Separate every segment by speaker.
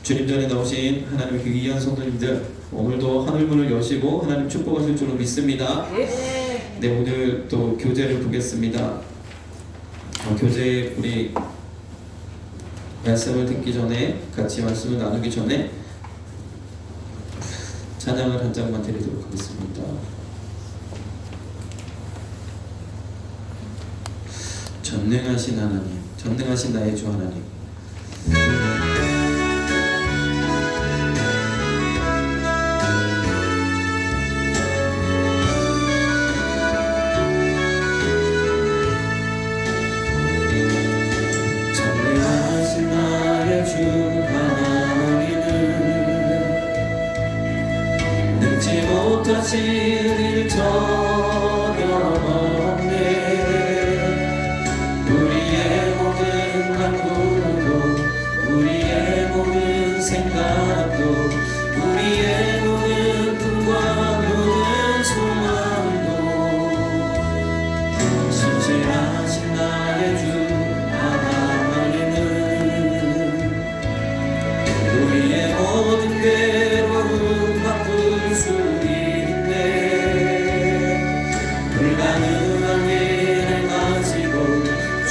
Speaker 1: 주님 전에 나오신 하나님의 그 귀한 성도님들, 오늘도 하늘문을 여시고 하나님 축복하실 줄로 믿습니다. 네, 오늘 또 교재를 보겠습니다. 교재 우리 말씀을 듣기 전에, 같이 말씀을 나누기 전에 찬양을 한 장만 드리도록 하겠습니다. 전능하신 하나님, 전능하신 나의 주 하나님, 전능하신 나의 주 하나님은 능지 못하실 일 전혀 없네. 우리의 모든 간구도, 우리의 모든 생각도, 우리의 모든 꿈과 모든 소망도 신실하신 나의 주 하나님은 우리의 모든 괴로움 바꿀 수 있네. 불가능한 일을 가지고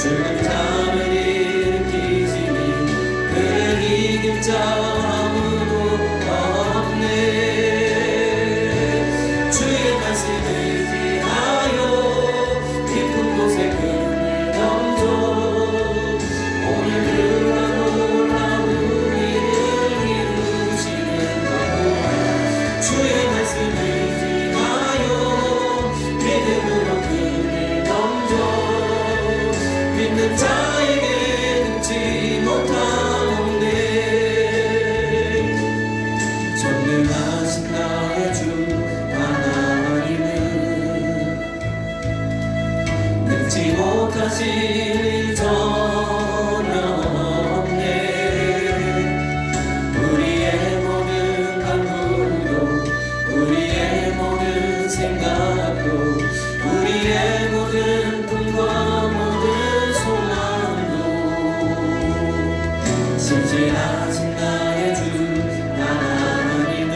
Speaker 1: 죽은 자를 일으키시니 그를 이길 자 아무도 없네. 주의 말씀을 의지하여 깊은 곳에 금을 던져 오늘 그가 놀라운 일을 이루시는 거라. 주의 말씀을 의지하여 믿음으로 금을 던져 믿는 자에게 능지 못하옵네. 전능하신 나의 주 하나님은 능지 못하실 일 전혀 없네. 우리의 모든 간구도, 우리의 모든 생각도, 우리의 모든 꿈과 모든 소망도 신실하신 나의 주 하나님은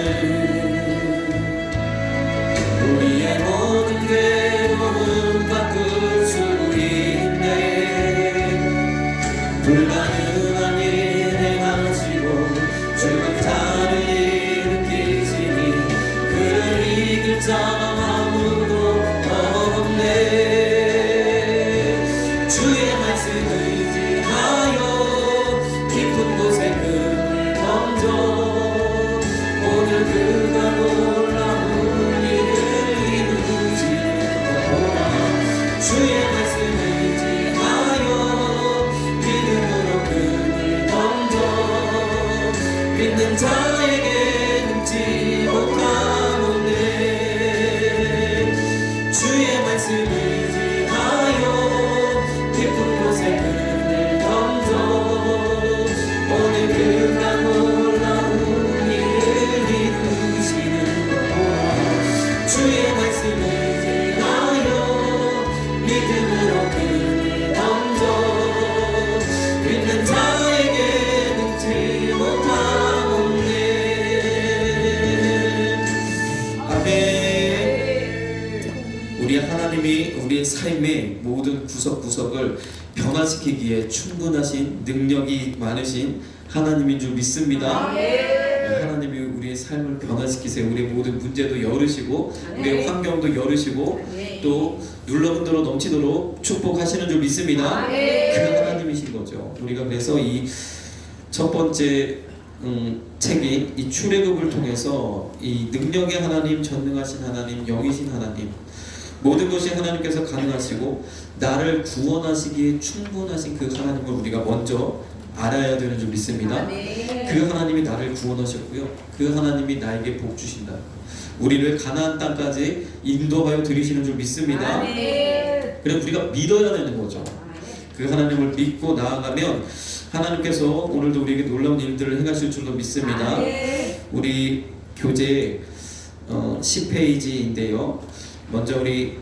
Speaker 1: 우리의 모든 괴로움 바꿀 수 있네. 불가능한 일 행하시고 죽은 자를 일으키시니 그를 이길 자 아무도 없네. 주의 말씀을 의지하여 깊은 곳에 금을 던져 오늘 그가 놀라운 일을 이루시는 거라. 주의 말씀을 의지하여 믿음으로 금을 던져 믿는 자에게 능지 못하옵네. 주의 말씀을 의지하여 깊은 곳에 금을 던져 오늘 그가 놀라운 일을 이루시는 거라. 주의 말씀을 의지하여 믿음으로 금을 던져 믿는 자에게 능지 못하옵네. 아멘. 우리 하나님이 우리의 삶의 모든 구석구석을 변화시키기에 충분하신 능력이 많으신 하나님인 줄 믿습니다. 하나님이 우리의 삶을 변화시키세요. 우리의 모든 문제도 열으시고 우리의 환경도 열으시고 또 눌러붙도록 넘치도록 축복하시는 줄 믿습니다. 그 하나님이신 거죠. 우리가 그래서 이 첫 번째 책인 이 출애굽을 통해서 이 능력의 하나님, 전능하신 하나님, 영이신 하나님, 모든 것이 하나님께서 가능하시고 나를 구원하시기에 충분하신 그 하나님을 우리가 먼저 알아야 되는 줄 믿습니다. 그 하나님이 나를 구원하셨고요, 그 하나님이 나에게 복 주신다. 우리를 가나안 땅까지 인도하여 들이시는 줄 믿습니다. 그래서 우리가 믿어야 되는 거죠. 그 하나님을 믿고 나아가면 하나님께서 오늘도 우리에게 놀라운 일들을 행하실 줄로 믿습니다. 우리 교재 10페이지인데요. 먼저 우리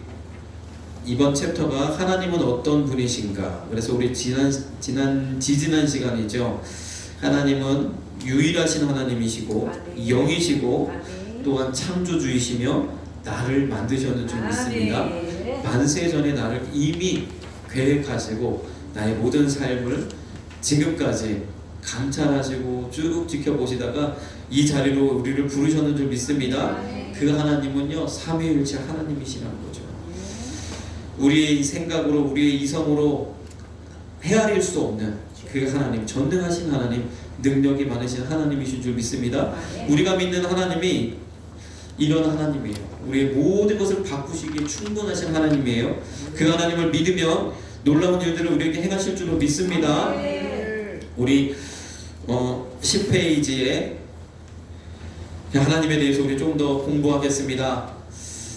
Speaker 1: 이번 챕터가 하나님은 어떤 분이신가. 그래서 우리 지난 시간이죠. 하나님은 유일하신 하나님이시고 영이시고 또한 창조주이시며 나를 만드셨는 줄 믿습니다. 만세 전에 나를 이미 계획하시고 나의 모든 삶을 지금까지 감찰하시고 쭉 지켜보시다가 이 자리로 우리를 부르셨는 줄 믿습니다. 그 하나님은요 삼위일체 하나님이시라는 거죠. 우리의 생각으로 우리의 이성으로 헤아릴 수 없는 그 하나님, 전능하신 하나님, 능력이 많으신 하나님이신 줄 믿습니다. 우리가 믿는 하나님이 이런 하나님이에요. 우리의 모든 것을 바꾸시기에 충분하신 하나님이에요. 그 하나님을 믿으면 놀라운 일들을 우리에게 행하실 줄로 믿습니다. 우리 10페이지에 하나님에 대해서 우리 좀 더 공부하겠습니다.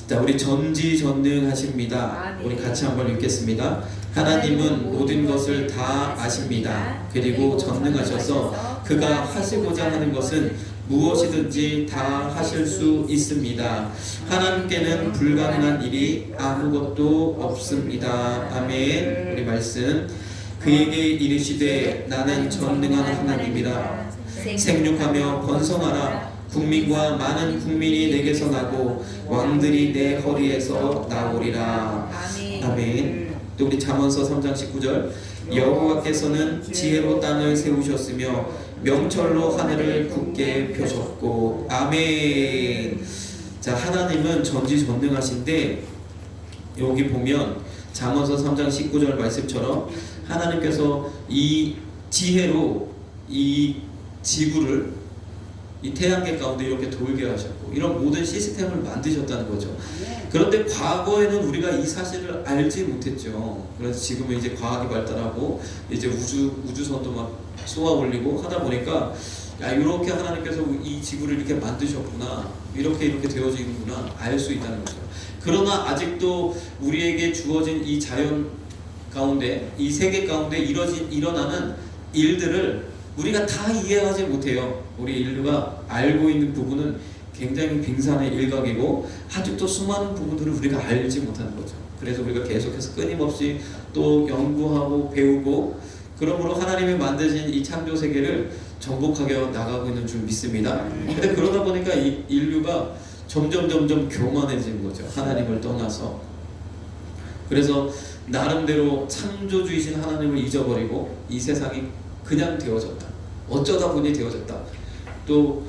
Speaker 1: 자, 우리 전지전능하십니다. 우리 같이 한번 읽겠습니다. 하나님은 모든 것을 다 아십니다. 그리고 전능하셔서 그가 하시고자 하는 것은 무엇이든지 다 하실 수 있습니다. 하나님께는 불가능한 일이 아무것도 없습니다. 아멘. 우리 말씀. 그에게 이르시되 나는 전능한 하나님이라. 생육하며 번성하라. 국민과 많은 국민이 내게서 나고 왕들이 내 허리에서 나오리라. 아멘. 또 우리 잠언서 3장 19절. 여호와께서는 지혜로 땅을 세우셨으며 명철로 하늘을 굳게 펴셨고. 아멘. 자, 하나님은 전지전능하신데 여기 보면 잠언서 3장 19절 말씀처럼 하나님께서 이 지혜로 이 지구를 이 태양계 가운데 이렇게 돌게 하셨고 이런 모든 시스템을 만드셨다는 거죠. 그런데 과거에는 우리가 이 사실을 알지 못했죠. 그래서 지금은 이제 과학이 발달하고 이제 우주선도 막 쏘아 올리고 하다 보니까 야, 이렇게 하나님께서 이 지구를 이렇게 만드셨구나, 이렇게 되어지는구나 알 수 있다는 거죠. 그러나 아직도 우리에게 주어진 이 자연 가운데, 이 세계 가운데 일어나는 일들을 우리가 다 이해하지 못해요. 우리 인류가 알고 있는 부분은 굉장히 빙산의 일각이고 아직도 수많은 부분들을 우리가 알지 못하는 거죠. 그래서 우리가 계속해서 끊임없이 또 연구하고 배우고, 그러므로 하나님이 만드신 이 창조 세계를 정복하게 나가고 있는 줄 믿습니다. 근데 그러다 보니까 이 인류가 점점 교만해지는 거죠. 하나님을 떠나서. 그래서 나름대로 창조주이신 하나님을 잊어버리고 이 세상이 그냥 되어졌다. 어쩌다 보니 되어졌다. 또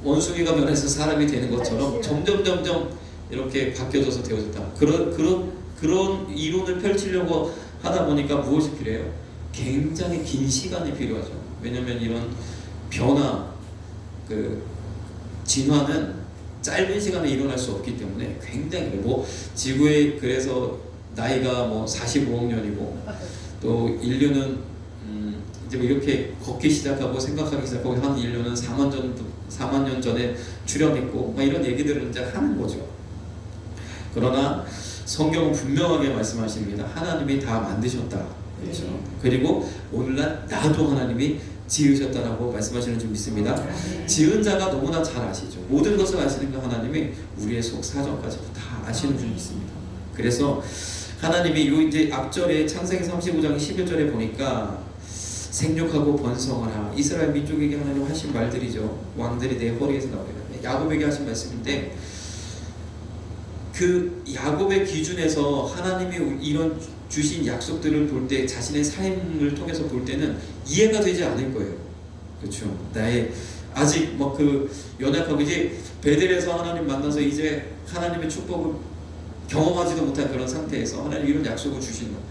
Speaker 1: 원숭이가 변해서 사람이 되는 것처럼 점점 이렇게 바뀌어져서 되어졌다. 그런 이론을 펼치려고 하다 보니까 무엇이 필요해요? 굉장히 긴 시간이 필요하죠. 왜냐하면 이런 변화, 진화는 짧은 시간에 일어날 수 없기 때문에 굉장히 지구의 그래서 나이가 45억 년이고 또 인류는 이제 이렇게 걷기 시작하고 생각하기 시작하고 한 인류는 4만 년 전에 출현했고 이런 얘기들을 이제 하는 거죠. 그러나 성경은 분명하게 말씀하십니다. 하나님이 다 만드셨다. 그렇죠? 그리고 오늘날 나도 하나님이 지으셨다라고 말씀하시는 줄 믿습니다. 지은 자가 너무나 잘 아시죠. 모든 것을 아시는 그 하나님이 우리의 속 사정까지 다 아시는 줄 믿습니다. 그래서 하나님이 이제 앞절에 창세기 35장 11절에 보니까 생육하고 번성하라. 이스라엘 민족에게 하나님 하신 말들이죠. 왕들이 내 허리에서 나오리라. 야곱에게 하신 말씀인데 그 야곱의 기준에서 하나님이 이런 주신 약속들을 볼 때, 자신의 삶을 통해서 볼 때는 이해가 되지 않을 거예요. 그렇죠? 나의 아직 연약하고 이제 베델에서 하나님 만나서 이제 하나님의 축복을 경험하지도 못한 그런 상태에서 하나님 이런 약속을 주시는 거예요.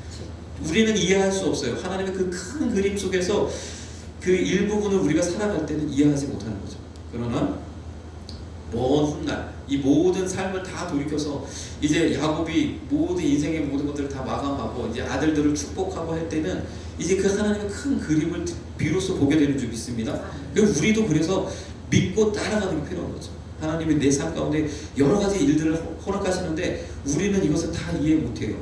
Speaker 1: 우리는 이해할 수 없어요. 하나님의 그 큰 그림 속에서 그 일부분을 우리가 살아갈 때는 이해하지 못하는 거죠. 그러나 먼 훗날 이 모든 삶을 다 돌이켜서 이제 야곱이 모든 인생의 모든 것들을 다 마감하고 이제 아들들을 축복하고 할 때는 이제 그 하나님의 큰 그림을 비로소 보게 되는 줄 믿습니다. 우리도 그래서 믿고 따라가는 게 필요한 거죠. 하나님이 내 삶 가운데 여러 가지 일들을 허락하시는데 우리는 이것을 다 이해 못해요.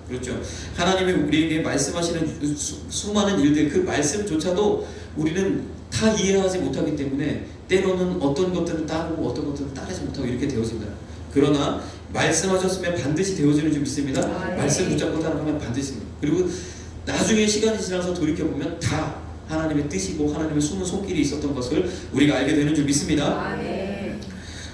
Speaker 1: 그렇죠? 하나님이 우리에게 말씀하시는 수많은 일들, 그 말씀조차도 우리는 다 이해하지 못하기 때문에 때로는 어떤 것들은 따르고 어떤 것들은 따르지 못하고 이렇게 되어진다. 그러나 말씀하셨으면 반드시 되어지는 줄 믿습니다. 말씀 붙잡고 따라가면 반드시. 그리고 나중에 시간이 지나서 돌이켜보면 다 하나님의 뜻이고 하나님의 숨은 손길이 있었던 것을 우리가 알게 되는 줄 믿습니다.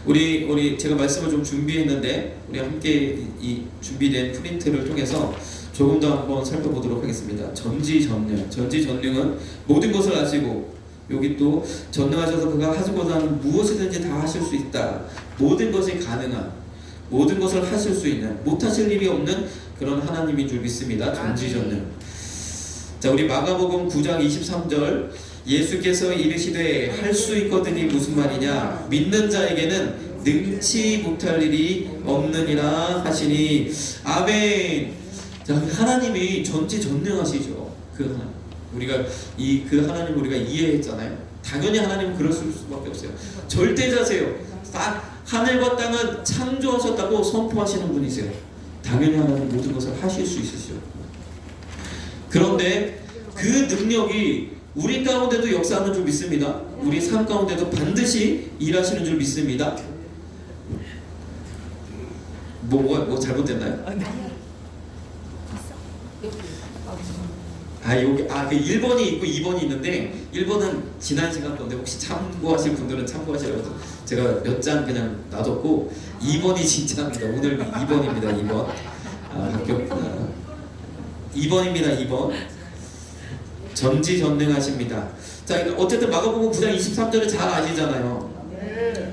Speaker 1: 우리 제가 말씀을 좀 준비했는데 우리 함께 이 준비된 프린트를 통해서 조금 더 한번 살펴보도록 하겠습니다. 전지전능은 모든 것을 아시고, 여기 또 전능하셔서 그가 하시고자 하는 무엇이든지 다 하실 수 있다. 모든 것이 가능한, 모든 것을 하실 수 있는, 못하실 일이 없는 그런 하나님인 줄 믿습니다. 전지전능. 자, 우리 마가복음 9장 23절, 예수께서 이르시되 할 수 있거든이 무슨 말이냐, 믿는 자에게는 능치 못할 일이 없느니라 하시니. 아멘. 자, 하나님이 전지전능하시죠. 그 하나님, 우리가 그 하나님 우리가 이해했잖아요. 당연히 하나님은 그럴 수밖에 없어요. 절대자세요. 하늘과 땅은 창조하셨다고 선포하시는 분이세요. 당연히 하나님 모든 것을 하실 수 있으시죠. 그런데 그 능력이 우리 가운데도 역사하는 줄 믿습니다. 우리 삶 가운데도 반드시 일하시는 줄 믿습니다. 뭐 잘못됐나요? 여기 그 1번이 있고 2번이 있는데, 1번은 지난 시간 건데 혹시 참고하실 분들은 참고하시라고 제가 몇 장 그냥 놔뒀고, 2번이 진짜입니다. 오늘 2번입니다. 2번. 바뀌었구나. 2번입니다. 2번. 전지전능하십니다. 자, 어쨌든 마가복음 9장 23절을 잘 아시잖아요.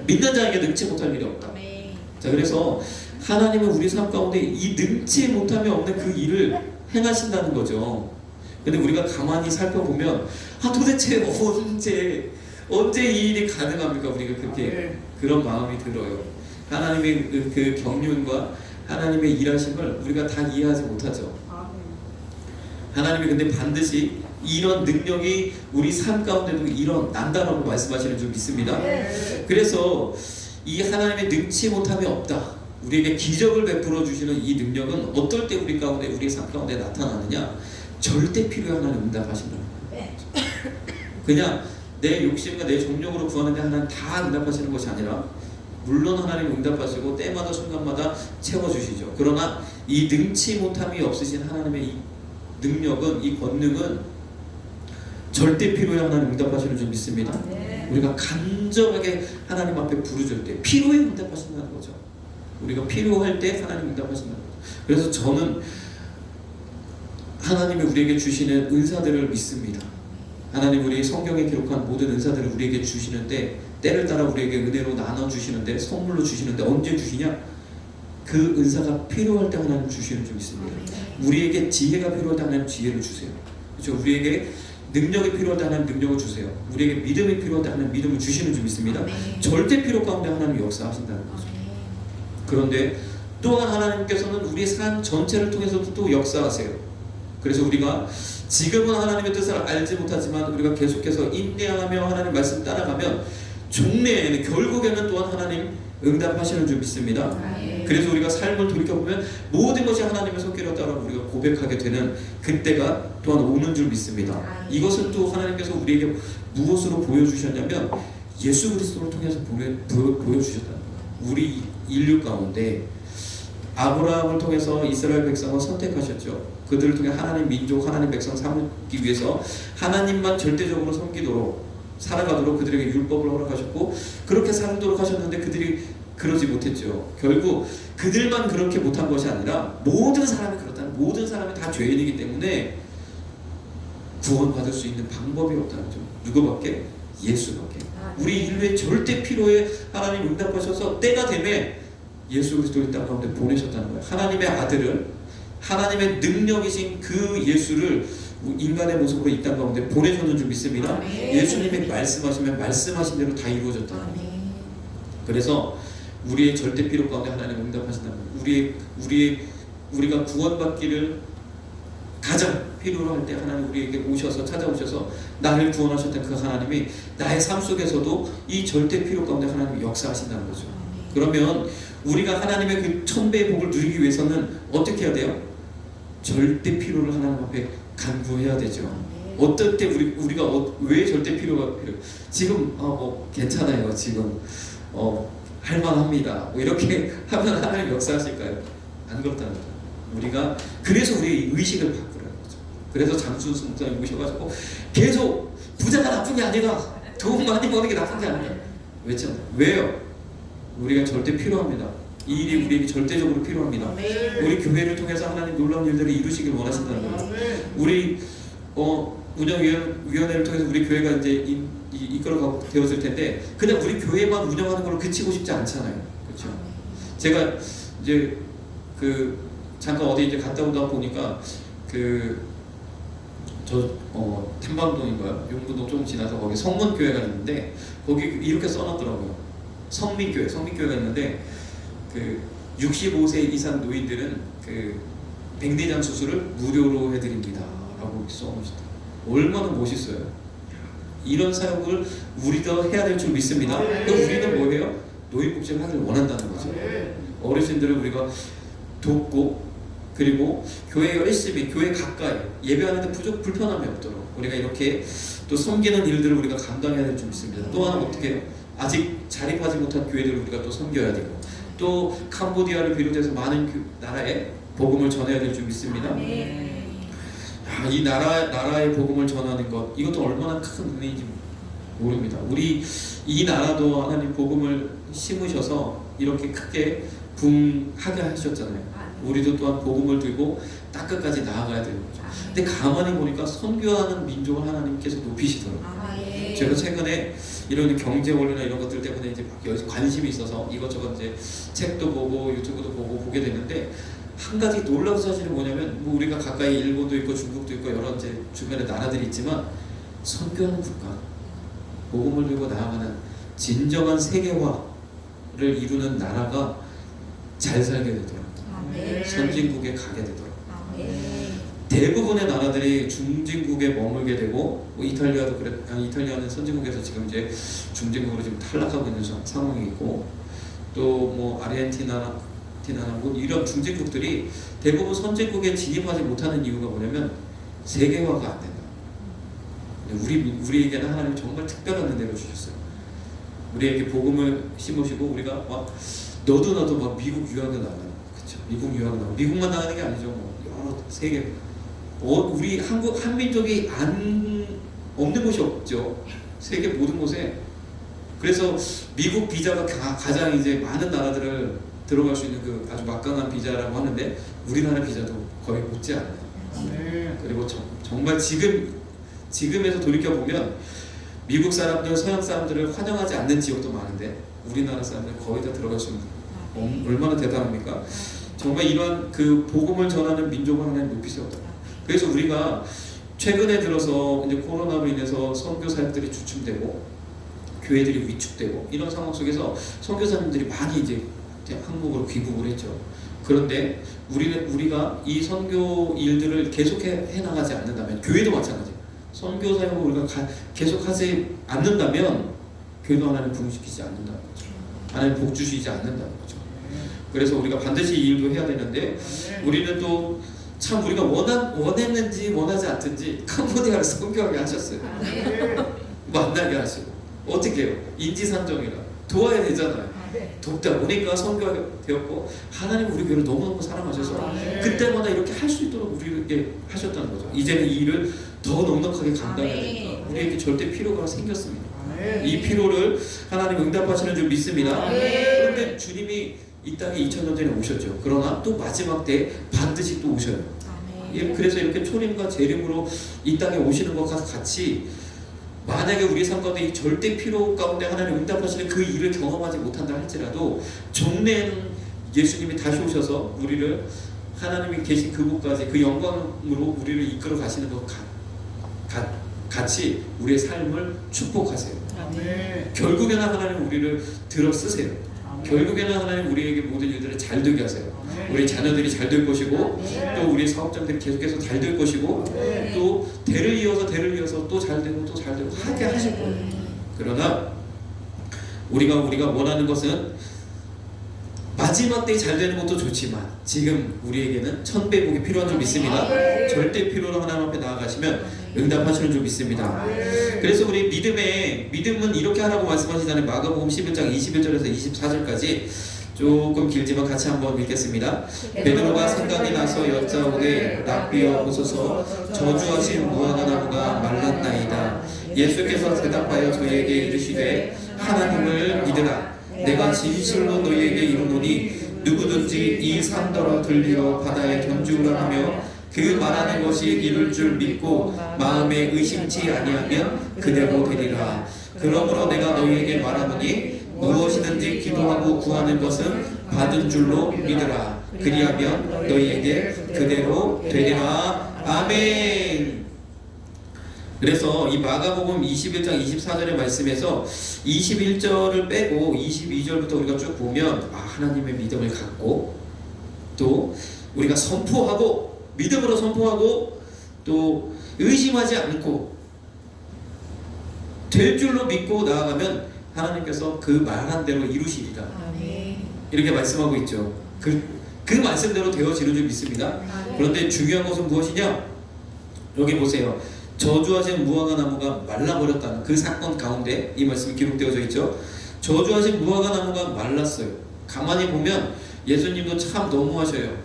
Speaker 1: 믿는 자에게 능치 못할 일이 없다. 자, 그래서 하나님은 우리 삶 가운데 이 능치 못함이 없는 그 일을 행하신다는 거죠. 근데 우리가 가만히 살펴보면, 도대체 언제 이 일이 가능합니까? 우리가 그렇게 그런 마음이 들어요. 하나님의 그 경륜과 하나님의 일하심을 우리가 다 이해하지 못하죠. 하나님이 근데 반드시 이런 능력이 우리 삶 가운데도 일어난다라고 말씀하시는 줄 믿습니다. 그래서 이 하나님의 능치 못함이 없다, 우리에게 기적을 베풀어 주시는 이 능력은 어떨 때 우리 가운데, 우리 삶 가운데 나타나느냐, 절대 필요에 하나님 응답하신다는 거예요. 그냥 내 욕심과 내 정욕으로 구하는데 하나님 다 응답하시는 것이 아니라, 물론 하나님 응답하시고 때마다 순간마다 채워주시죠. 그러나 이 능치 못함이 없으신 하나님의 이 능력은, 이 권능은 절대 필요에 하나님 응답하시는 줄 믿습니다. 우리가 간절하게 하나님 앞에 부르짖을 때 필요에 응답하신다는 거죠. 우리가 필요할 때 하나님 응답하신다는 거죠. 그래서 저는 하나님이 우리에게 주시는 은사들을 믿습니다. 하나님 우리 성경에 기록한 모든 은사들을 우리에게 주시는데, 때를 따라 우리에게 은혜로 나눠주시는데, 선물로 주시는데, 언제 주시냐? 그 은사가 필요할 때 하나님 주시는 줄 믿습니다. 우리에게 지혜가 필요할 때 하나님 지혜를 주세요. 그렇죠? 우리에게 능력이 필요할 때 하나님 능력을 주세요. 우리에게 믿음이 필요할 때 하나님 믿음을 주시는 줄 믿습니다. 절대 필요 가운데 하나님 역사하신다는 거죠. 그런데 또한 하나님께서는 우리의 삶 전체를 통해서도 또 역사하세요. 그래서 우리가 지금은 하나님의 뜻을 알지 못하지만, 우리가 계속해서 인내하며 하나님 말씀 따라가면 종래에는, 결국에는 또한 하나님 응답하시는 줄 믿습니다. 그래서 우리가 삶을 돌이켜보면 모든 것이 하나님의 손길이었다고 우리가 고백하게 되는 그때가 또한 오는 줄 믿습니다. 이것은 또 하나님께서 우리에게 무엇으로 보여주셨냐면, 예수 그리스도를 통해서 보여주셨다는 거예요. 우리 인류 가운데 아브라함을 통해서 이스라엘 백성을 선택하셨죠. 그들을 통해 하나님 민족, 하나님 백성 삼기 위해서 하나님만 절대적으로 섬기도록, 살아가도록 그들에게 율법을 허락하셨고, 그렇게 살도록 하셨는데 그들이 그러지 못했죠. 결국 그들만 그렇게 못한 것이 아니라 모든 사람이 그렇다는, 모든 사람이 다 죄인이기 때문에 구원받을 수 있는 방법이 없다는 거죠. 누구밖에? 예수밖에. 우리 인류의 절대 필요에 하나님 응답하셔서 때가 되면 예수 그리스도를 땅 가운데 보내셨다는 거예요. 하나님의 아들을, 하나님의 능력이신 그 예수를 인간의 모습으로 이 땅 가운데 보내셨는 줄 믿습니다. 예수님이 말씀하시면 말씀하신 대로 다 이루어졌다는 거예요. 그래서 우리의 절대 필요 가운데 하나님 응답하신다는 거예요. 우리가 구원받기를 가장 필요로 할 때 하나님 우리에게 오셔서, 찾아오셔서 나를 구원하셨던 그 하나님이 나의 삶 속에서도 이 절대 필요 가운데 하나님이 역사하신다는 거죠. 그러면 우리가 하나님의 그 천배의 복을 누리기 위해서는 어떻게 해야 돼요? 절대 필요를 하나님 앞에 간구해야 되죠. 어떨 때 우리가 왜 절대 필요가 필요해요? 지금 괜찮아요. 지금 할만합니다. 이렇게 하면 하나님 역사하실까요? 안 그렇다는 거죠. 그래서 우리의 의식을 바꾸라는 거죠. 그래서 장수 목사님 오셔가지고 계속 부자가 나쁜 게 아니다. 돈 많이 버는 게 나쁜 게 아니다. 왜죠? 왜요? 우리가 절대 필요합니다. 이 일이 우리에게 절대적으로 필요합니다. 우리 교회를 통해서 하나님 놀라운 일들을 이루시길 원하신다는 거죠. 우리 운영위원회를 통해서 우리 교회가 이제 이끌어가고 되었을 텐데 그냥 우리 교회만 운영하는 걸로 그치고 싶지 않잖아요. 그렇죠? 제가 이제 잠깐 어디 이제 갔다 오다 보니까 탐방동인가요? 용문동 좀 지나서 거기 성문교회가 있는데 거기 이렇게 써놨더라고요. 성민교회가 있는데 65세 이상 노인들은 백내장 수술을 무료로 해드립니다 라고 써놓으셨다. 얼마나 멋있어요. 이런 사역을 우리도 해야 될 줄 믿습니다. 우리는 뭐예요? 노인복지를 하기를 원한다는 거죠. 어르신들을 우리가 돕고 그리고 교회 열심히 교회 가까이 예배하는데 불편함이 없도록 우리가 이렇게 또 섬기는 일들을 우리가 감당해야 될 줄 믿습니다. 또 하나 어떻게 해요? 아직 자립하지 못한 교회들을 우리가 또 섬겨야 되고 또 캄보디아를 비롯해서 많은 나라에 복음을 전해야 될 줄 믿습니다. 이 나라의 복음을 전하는 것 이것도 얼마나 큰 은혜인지 모릅니다. 우리 이 나라도 하나님 복음을 심으셔서 이렇게 크게 붕하게 하셨잖아요. 우리도 또한 복음을 들고 땅끝까지 나아가야 되는 거죠. 근데 가만히 보니까 선교하는 민족을 하나님께서 높이시더라고요. 제가 최근에 이런 경제 원리나 이런 것들 때문에 이제 관심이 있어서 이것저것 이제 책도 보고 유튜브도 보고 보게 되는데 한 가지 놀라운 사실이 뭐냐면 우리가 가까이 일본도 있고 중국도 있고 여러 이제 주변에 나라들이 있지만 선교하는 국가, 복음을 들고 나아가는 진정한 세계화를 이루는 나라가 잘 살게 되더라고요. 선진국에 가게 되더라고요. 대부분의 나라들이 중진국에 머물게 되고 이탈리아도 이탈리아는 선진국에서 지금 이제 중진국으로 지금 탈락하고 있는 상황이고 또 아르헨티나나 이런 중진국들이 대부분 선진국에 진입하지 못하는 이유가 뭐냐면 세계화가 안 된다. 우리에게는 하나님 정말 특별한 은혜를 주셨어요. 우리에게 복음을 심으시고 우리가 너도 막 미국 유학을 나가는 그렇죠. 미국 유학을 나가 미국만 나가는 게 아니죠. 여러 세계 우리 한민족이 없는 곳이 없죠. 세계 모든 곳에. 그래서 미국 비자가 가장 이제 많은 나라들을 들어갈 수 있는 아주 막강한 비자라고 하는데 우리나라 비자도 거의 못지않아요. 그리고 정말 지금에서 돌이켜 보면 미국 사람들, 서양 사람들을 환영하지 않는 지역도 많은데 우리나라 사람들 거의 다 들어갈 수 있는 얼마나 대단합니까? 정말 이러한 복음을 전하는 민족을 하나님 높이세웠다. 그래서 우리가 최근에 들어서 이제 코로나로 인해서 선교 사역들이 주춤되고 교회들이 위축되고 이런 상황 속에서 선교사님들이 많이 이제 한국으로 귀국을 했죠. 그런데 우리가 이 선교 일들을 계속해 나가지 않는다면 교회도 마찬가지예요. 선교 사역을 우리가 계속하지 않는다면 교회도 하나님 부흥시키지 않는다는 거죠. 하나님 복 주시지 않는다는 거죠. 그래서 우리가 반드시 이 일도 해야 되는데 우리는 또 참 우리가 원했는지 원하지 않든지 캄보디아를 선교하게 하셨어요. 만나게 하시고 어떻게 해요? 인지상정이라 도와야 되잖아요. 돕다 보니까 선교하게 되었고 하나님 우리 교회를 너무너무 사랑하셔서 그때마다 이렇게 할 수 있도록 우리에게 하셨다는 거죠. 이제는 이 일을 더 넉넉하게 감당해야 된다. 우리에게 절대 필요가 생겼습니다. 이 필요를 하나님 응답하시는 줄 믿습니다. 그런데 주님이 이 땅에 2000년 전에 오셨죠. 그러나 또 마지막 때 반드시 또 오셔요. 그래서 이렇게 초림과 재림으로 이 땅에 오시는 것과 같이 만약에 우리 삶 가운데 이 절대 필요 가운데 하나님 응답하시는 그 일을 경험하지 못한다 할지라도 종래에는 예수님이 다시 오셔서 우리를 하나님이 계신 그곳까지 그 영광으로 우리를 이끌어 가시는 것 같이 우리의 삶을 축복하세요. 결국에는 하나님 우리를 들어 쓰세요. 결국에는 하나님 우리에게 모든 일들을 잘 되게 하세요. 우리 자녀들이 잘 될 것이고 또 우리 사업장들이 계속해서 잘 될 것이고 또 대를 이어서 또 잘 되고 또 잘 되고 하게 하실 거예요. 그러나 우리가 원하는 것은 마지막 때에 잘 되는 것도 좋지만 지금 우리에게는 천배복이 필요한 줄 믿습니다. 절대 필요로 하나님 앞에 나아가시면 응답하시는 줄 믿습니다. 그래서 우리 믿음은 이렇게 하라고 말씀하시잖아요. 마가복음 11장 21절에서 24절까지 조금 길지만 같이 한번 읽겠습니다. 베드로가 생각이 나서 여짜오되 랍비여 보소서 저주하신 무화과 나무가 말랐나이다. 예수께서 대답하여 저희에게 이르시되 하나님을 믿으라. 내가 진실로 너희에게 이르노니 누구든지 이 산더러 들리어 바다에 던지우라 하며 그 말하는 것이 이룰 줄 믿고 마음에 의심치 아니하면 그대로 되리라. 그러므로 내가 너희에게 말하노니 무엇이든지 기도하고 구하는 것은 받은 줄로 믿으라. 그리하면 너희에게 그대로 되리라. 아멘. 그래서 이 마가복음 21장 24절의 말씀에서 21절을 빼고 22절부터 우리가 쭉 보면 하나님의 믿음을 갖고 또 우리가 선포하고 믿음으로 선포하고 또 의심하지 않고 될 줄로 믿고 나아가면 하나님께서 그 말한 대로 이루시리라. 이렇게 말씀하고 있죠. 그 말씀대로 되어지는 줄 믿습니다. 그런데 중요한 것은 무엇이냐? 여기 보세요. 저주하신 무화과 나무가 말라버렸다는 그 사건 가운데 이 말씀이 기록되어져 있죠. 저주하신 무화과 나무가 말랐어요. 가만히 보면 예수님도 참 너무하셔요.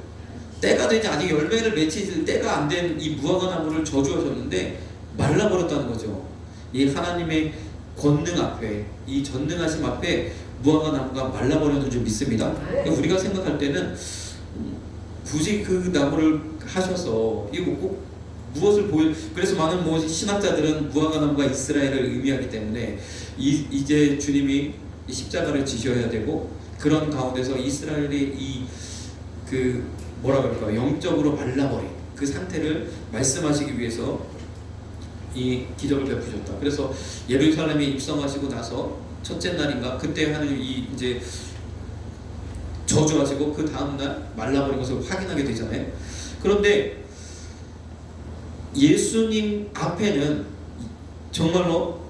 Speaker 1: 때가 되지 아직 열매를 맺힐 때가 안 된 이 무화과 나무를 저주하셨는데 말라버렸다는 거죠. 이 하나님의 권능 앞에, 이 전능하심 앞에 무화과 나무가 말라버렸는 줄 믿습니다. 우리가 생각할 때는 굳이 그 나무를 하셔서 이거 꼭 무엇을 그래서 많은 신학자들은 무화과 나무가 이스라엘을 의미하기 때문에 이제 주님이 십자가를 지셔야 되고 그런 가운데서 이스라엘이 뭐라 그럴까 영적으로 말라버린 그 상태를 말씀하시기 위해서 이 기적을 베푸셨다. 그래서 예루살렘에 입성하시고 나서 첫째 날인가 그때 하나님이 이제 저주하시고 그 다음 날 말라버린 것을 확인하게 되잖아요. 그런데 예수님 앞에는 정말로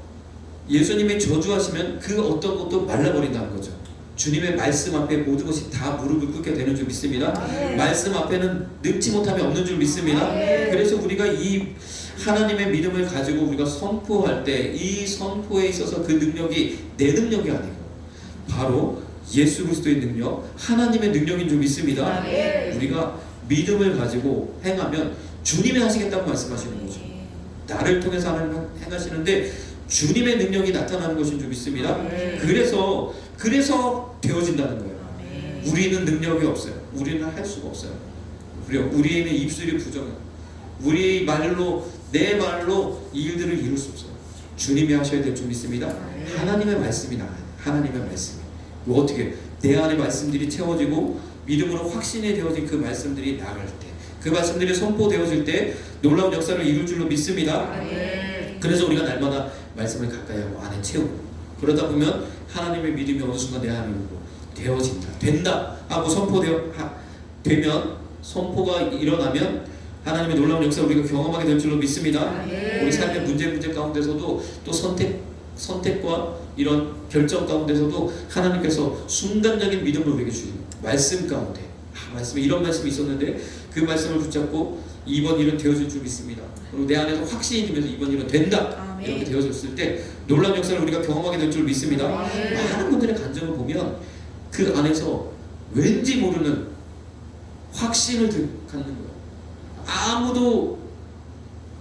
Speaker 1: 예수님이 저주하시면 그 어떤 것도 말라버린다는 거죠. 주님의 말씀 앞에 모든 것이 다 무릎을 꿇게 되는 줄 믿습니다. 말씀 앞에는 늙지 못함이 없는 줄 믿습니다. 그래서 우리가 이 하나님의 믿음을 가지고 우리가 선포할 때 이 선포에 있어서 그 능력이 내 능력이 아니고 바로 예수 그리스도의 능력, 하나님의 능력인 줄 믿습니다. 우리가 믿음을 가지고 행하면 주님이 하시겠다고 말씀하시는 거죠. 나를 통해서 하나님 행하시는데 주님의 능력이 나타나는 것인 줄 믿습니다. 그래서 되어진다는 거예요. 우리는 능력이 없어요. 우리는 할 수가 없어요. 우리는 입술이 부정해요. 우리 말로 내 말로 이 일들을 이룰 수 없어요. 주님이 하셔야 될 줄 믿습니다. 하나님의 말씀이 나와요. 하나님의 말씀이 어떻게 내 안에 말씀들이 채워지고 믿음으로 확신이 되어진 그 말씀들이 나갈 때 그 말씀들이 선포되어질 때 놀라운 역사를 이룰 줄로 믿습니다. 그래서 우리가 날마다 말씀을 가까이 하고 안에 채우고 그러다 보면 하나님의 믿음이 어느 순간 내 안에 오고 되어진다, 된다 하고 되면 선포가 일어나면 하나님의 놀라운 역사를 우리가 경험하게 될 줄로 믿습니다. 우리 삶의 문제 가운데서도 또 선택과 이런 결정 가운데서도 하나님께서 순간적인 믿음을 우리에게 주신 말씀 가운데 말씀에 이런 말씀이 있었는데 그 말씀을 붙잡고 이번 일은 되어질 줄 믿습니다. 그리고 내 안에서 확신이 들면서 이번 일은 된다 이렇게 되어졌을 때 놀라운 역사를 우리가 경험하게 될 줄 믿습니다. 많은 분들의 간증을 보면 그 안에서 왠지 모르는 확신을 갖는 거예요. 아무도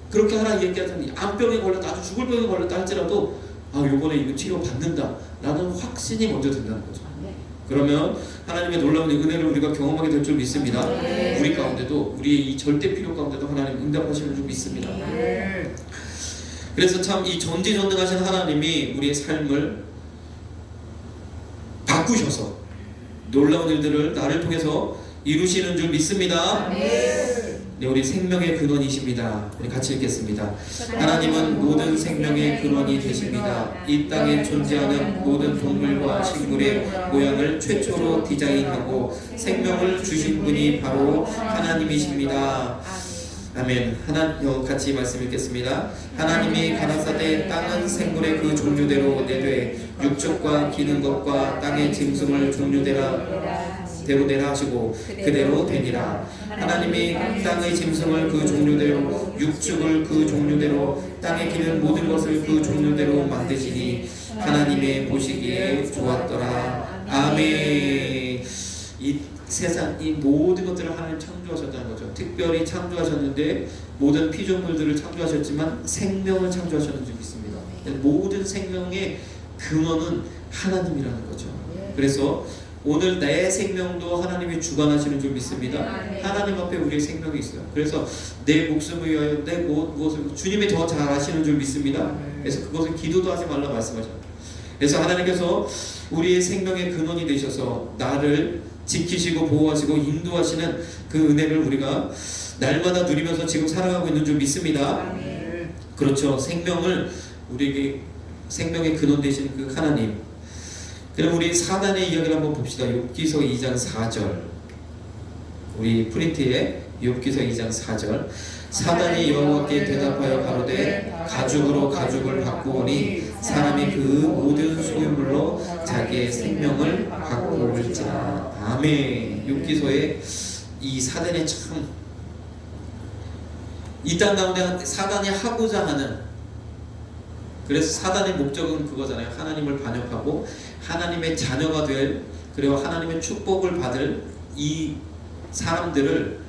Speaker 1: 그렇게 하나 얘기하더니 암병에 걸렸다, 아주 죽을 병에 걸렸다 할지라도 요번에 이거 치료 받는다 라는 확신이 먼저 든다는 거죠. 그러면 하나님의 놀라운 은혜를 우리가 경험하게 될 줄 믿습니다. 우리 가운데도 우리의 이 절대 필요 가운데도 하나님 응답하시는 줄 믿습니다. 그래서 참 이 전지전능하신 하나님이 우리의 삶을 바꾸셔서 놀라운 일들을 나를 통해서 이루시는 줄 믿습니다. 네, 우리 생명의 근원이십니다. 우리 같이 읽겠습니다. 하나님은 모든 생명의 근원이 되십니다. 이 땅에 존재하는 모든 동물과 식물의 모양을 최초로 디자인하고 생명을 주신 분이 바로 하나님이십니다. 아멘. 같이 말씀 읽겠습니다. 하나님이 가라사대 땅은 생물의 그 종류대로 내되 육축과 기는 것과 땅의 짐승을 종류대로 내라 하시고 그대로 되니라. 하나님이 땅의 짐승을 그 종류대로 육축을 그 종류대로 땅에 기는 모든 것을 그 종류대로 만드시니 하나님의 보시기에 좋았더라. 아멘. 이 세상 이 모든 것들을 하나님 창조하셨다는 거죠. 특별히 창조하셨는데 모든 피조물들을 창조하셨지만 생명을 창조하셨는 줄 믿습니다. 모든 생명의 근원은 하나님이라는 거죠. 그래서 오늘 내 생명도 하나님이 주관하시는 줄 믿습니다. 하나님 앞에 우리의 생명이 있어요. 그래서 내 목숨을 위하여 내 무엇을 주님이 더 잘 아시는 줄 믿습니다. 그래서 그것을 기도도 하지 말라 말씀하셨어요. 그래서 하나님께서 우리의 생명의 근원이 되셔서 나를 지키시고 보호하시고 인도하시는 그 은혜를 우리가 날마다 누리면서 지금 살아가고 있는 줄 믿습니다. 그렇죠. 생명을 우리에게 생명의 근원 되시는 그 하나님. 그럼 우리 사단의 이야기를 한번 봅시다. 욥기서 2장 4절. 우리 프린트에 욥기서 2장 4절. 사단이 여호와께 대답하여 가로되 가죽으로 가죽을 바꾸오니 사람이 그 모든 소유물로 자기의 생명을 바꾸올지라. 아멘. 욥기서에 이 사단의 참 이 땅 가운데 사단이 하고자 하는, 그래서 사단의 목적은 그거잖아요. 하나님을 반역하고 하나님의 자녀가 될, 그리고 하나님의 축복을 받을 이 사람들을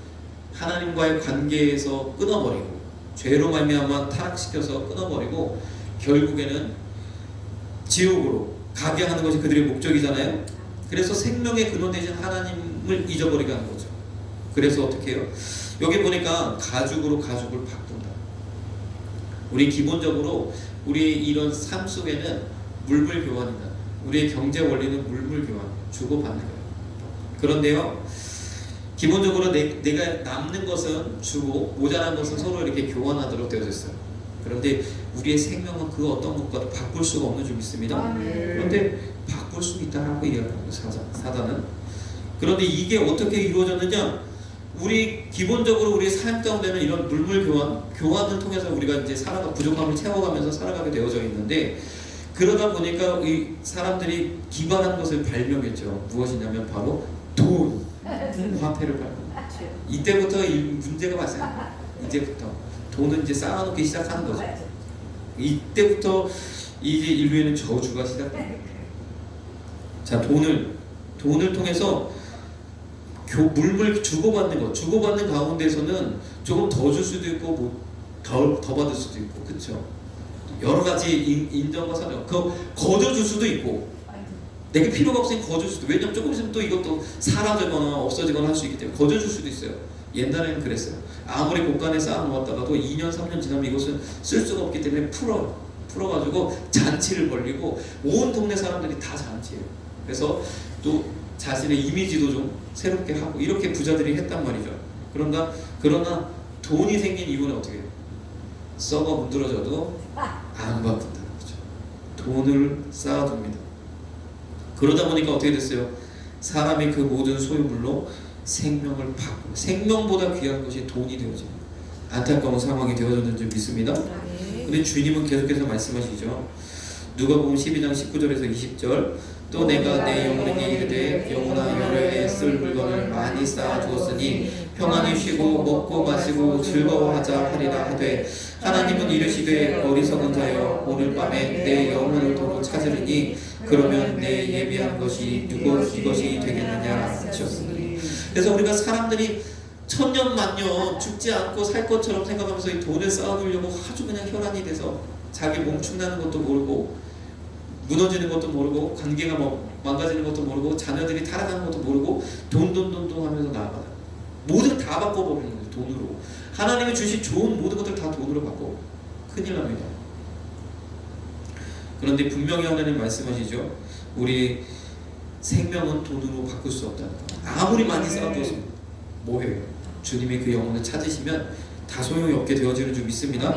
Speaker 1: 하나님과의 관계에서 끊어버리고 죄로 말미암아 타락시켜서 끊어버리고 결국에는 지옥으로 가게 하는 것이 그들의 목적이잖아요. 그래서 생명의 근원 되신 하나님을 잊어버리게 하는 거죠. 그래서 어떻게 해요? 여기 보니까 가죽으로 가죽을 바꾼다. 우리 기본적으로 우리 이런 삶 속에는 물물 교환이다. 우리의 경제 원리는 물물 교환, 주고받는 거예요. 그런데요, 기본적으로 내가 남는 것은 주고 모자란 것은 서로 이렇게 교환하도록 되어져 있어요. 그런데 우리의 생명은 그 어떤 것과도 바꿀 수가 없는 줄 믿습니다. 그런데 바꿀 수 있다라고 이야기하는 거예요, 사단은. 그런데 이게 어떻게 이루어졌느냐? 우리 기본적으로 우리 삶 가운데는 이런 물물 교환을 통해서 우리가 이제 부족함을 채워가면서 살아가게 되어져 있는데, 그러다 보니까 이 사람들이 기반한 것을 발명했죠. 무엇이냐면 바로 돈, 화폐를 발명. 이때부터 이 문제가 발생합니다. 이제부터 돈은 이제 쌓아놓기 시작하는 거죠. 이때부터 이제 인류에는 저주가 시작됩니다. 자, 돈을 통해서 물물 주고받는 것, 주고받는 가운데서는 조금 더 줄 수도 있고 뭐 더 받을 수도 있고, 그렇죠? 여러 가지 인정과 사정, 거저 줄 수도 있고, 내게 필요가 없으니 거저 줄 수도. 왜냐면 조금 있으면 또 이것도 사라지거나 없어지거나 할 수 있기 때문에 거저 줄 수도 있어요. 옛날에는 그랬어요. 아무리 곳간에 쌓아놓았다가도 2년 3년 지나면 이것은 쓸 수가 없기 때문에 풀어가지고 잔치를 벌리고 온 동네 사람들이 다 잔치예요. 그래서 또 자신의 이미지도 좀 새롭게 하고 이렇게 부자들이 했단 말이죠. 그러나 돈이 생긴 이유는 어떻게 해요? 썩어 문드러져도 안 바꾼다는 거죠. 돈을 쌓아둡니다. 그러다 보니까 어떻게 됐어요? 사람이 그 모든 소유물로 생명을 바꾸고, 생명보다 귀한 것이 돈이 되어집니다. 안타까운 상황이 되어졌는 줄 믿습니다. 근데 주님은 계속해서 말씀하시죠. 누가복음 12장 19절에서 20절. 또 내가 내 영혼에게 이르되 영혼아 여러 해 쓸 물건을 많이 쌓아두었으니 평안히 쉬고 먹고 마시고 즐거워하자 하리라 하되, 하나님은 이르시되 어리석은 자여 오늘 밤에 내 영혼을 도로 찾으리니 그러면 내 예비한 것이 이것이 되겠느냐 하셨으니. 그래서 우리가 사람들이 천년 만년 죽지 않고 살 것처럼 생각하면서 이 돈을 쌓아두려고 아주 그냥 혈안이 돼서 자기 몸 축나는 것도 모르고 무너지는 것도 모르고 관계가 망가지는 것도 모르고 자녀들이 타락하는 것도 모르고 돈 하면서 나아가요. 모든 다 바꿔버리는 거예요. 돈으로. 하나님이 주신 좋은 모든 것들 다 돈으로 바꿔. 큰일 납니다. 그런데 분명히 하나님 말씀하시죠. 우리 생명은 돈으로 바꿀 수 없다는 거. 아무리 많이 쌓아두어서 뭐해요? 주님이 그 영혼을 찾으시면 다 소용이 없게 되어지는 줄 믿습니다.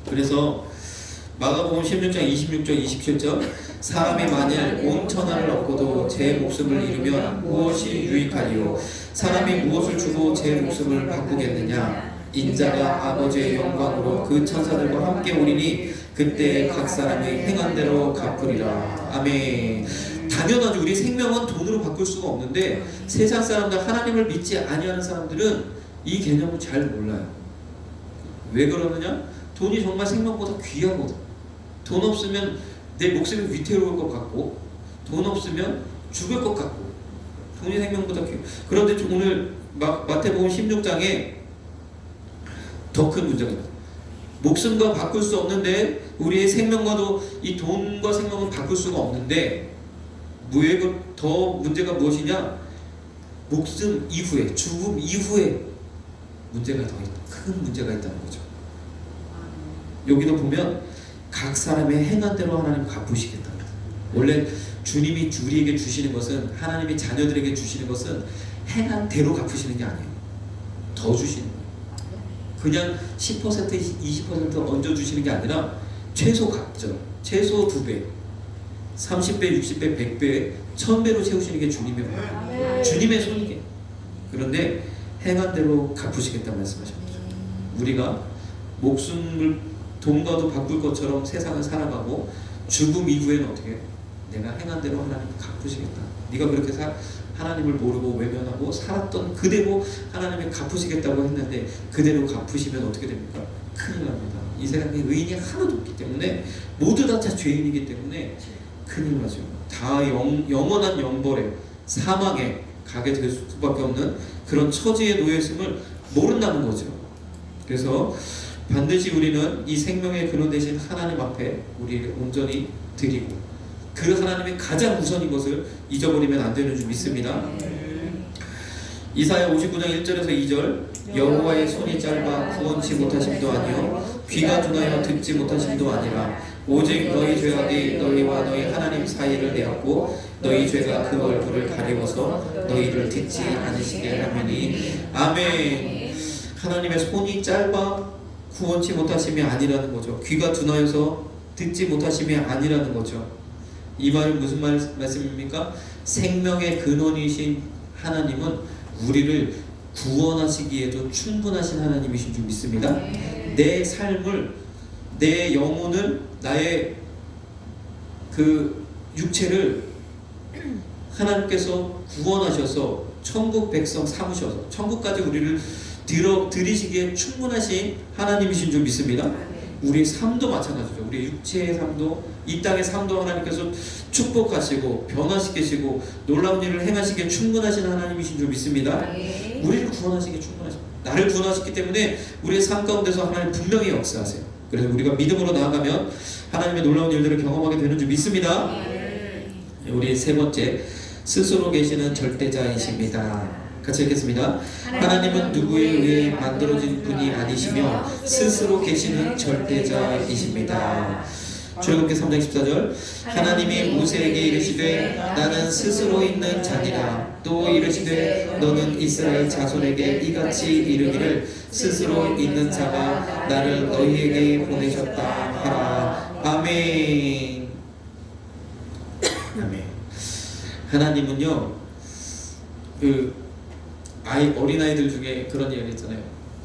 Speaker 1: 그래서 마가복음 16장 26절 27절. 사람이 만일 온 천하를 얻고도 제 목숨을 잃으면 무엇이 유익하리요? 사람이 무엇을 주고 제 목숨을 바꾸겠느냐? 인자가 아버지의 영광으로 그 천사들과 함께 오리니 그때 각 사람이 행한 대로 갚으리라. 아멘. 당연하죠. 우리 생명은 돈으로 바꿀 수가 없는데 세상 사람들, 하나님을 믿지 아니하는 사람들은 이 개념을 잘 몰라요. 왜 그러느냐? 돈이 정말 생명보다 귀하거든. 돈 없으면 내 목숨이 위태로울 것 같고, 돈 없으면 죽을 것 같고, 우리 생명보다 귀. 그런데 오늘 마태복음 16장에 더 큰 문제가 있다. 목숨과 바꿀 수 없는데 우리의 생명과도 이 돈과 생명은 바꿀 수가 없는데 더 문제가 무엇이냐? 목숨 이후에, 죽음 이후에 문제가 더 큰 문제가 있다는 거죠. 여기도 보면 각 사람의 행한 대로 하나님 갚으시겠다. 원래 주님이 우리에게 주시는 것은, 하나님이 자녀들에게 주시는 것은 행한 대로 갚으시는 게 아니에요. 더 주시는 거예요. 그냥 10%, 20% 얹어주시는 게 아니라 최소 값죠. 최소 2배, 30배, 60배, 100배, 1000배로 채우시는 게 주님의 마음, 주님의 손이게. 그런데 행한 대로 갚으시겠다는 말씀하십니다. 우리가 목숨을 돈과도 바꿀 것처럼 세상을 살아가고 죽음 이후에는 어떻게 해요? 내가 행한 대로 하나님 갚으시겠다. 네가 그렇게 하나님을 모르고 외면하고 살았던 그대로 하나님이 갚으시겠다고 했는데 그대로 갚으시면 어떻게 됩니까? 큰일 납니다. 이 세상에 의인이 하나도 없기 때문에 모두 다 죄인이기 때문에 큰일 나죠. 다 영원한 영벌에, 사망에 가게 될 수밖에 없는 그런 처지에 놓여 있음을 모른다는 거죠. 그래서 반드시 우리는 이 생명의 근원 되신 하나님 앞에 우리를 온전히 드리고 그 하나님의 가장 우선인 것을 잊어버리면 안 되는 줄 믿습니다. 이사야 59장 1절에서 2절 여호와의 손이 짧아 구원치 못하심도 아니요 귀가 둔하여 듣지 못하심도 아니라 오직 너희 죄악이 너희와 너희 하나님 사이를 내었고 너희 죄가 그 얼굴을 가리워서 너희를 듣지 않으시게 하매니. 아멘. 하나님의 손이 짧아 구원치 못하심이 아니라는 거죠. 귀가 둔하여서 듣지 못하심이 아니라는 거죠. 이 말은 무슨 말씀입니까? 생명의 근원이신 하나님은 우리를 구원하시기에도 충분하신 하나님이신 줄 믿습니다. 내 삶을, 내 영혼을, 나의 그 육체를 하나님께서 구원하셔서 천국 백성 삼으셔서 천국까지 우리를 들이시기에 충분하신 하나님이신 줄 믿습니다. 우리의 삶도 마찬가지죠. 우리의 육체의 삶도, 이 땅의 삶도 하나님께서 축복하시고 변화시키시고 놀라운 일을 행하시기에 충분하신 하나님이신 줄 믿습니다. 우리를 구원하시기에 충분하십니다. 나를 구원하셨기 때문에 우리의 삶 가운데서 하나님 분명히 역사하세요. 그래서 우리가 믿음으로 나아가면 하나님의 놀라운 일들을 경험하게 되는 줄 믿습니다. 우리 세 번째, 스스로 계시는 절대자이십니다. 같이 읽겠습니다. 하나님은 누구에 의해 만들어진 분이 아니시며 스스로 계시는 절대자이십니다. 출애굽기 3장 14절 하나님이 모세에게 이르시되 나는 스스로 있는 자니라. 또 이르시되 너는 이스라엘 자손에게 이같이 이르기를 스스로 있는 자가 나를 너희에게 보내셨다 하라. 아멘. 아멘. 하나님은요 어린아이들 중에 그런 이야기 있잖아요.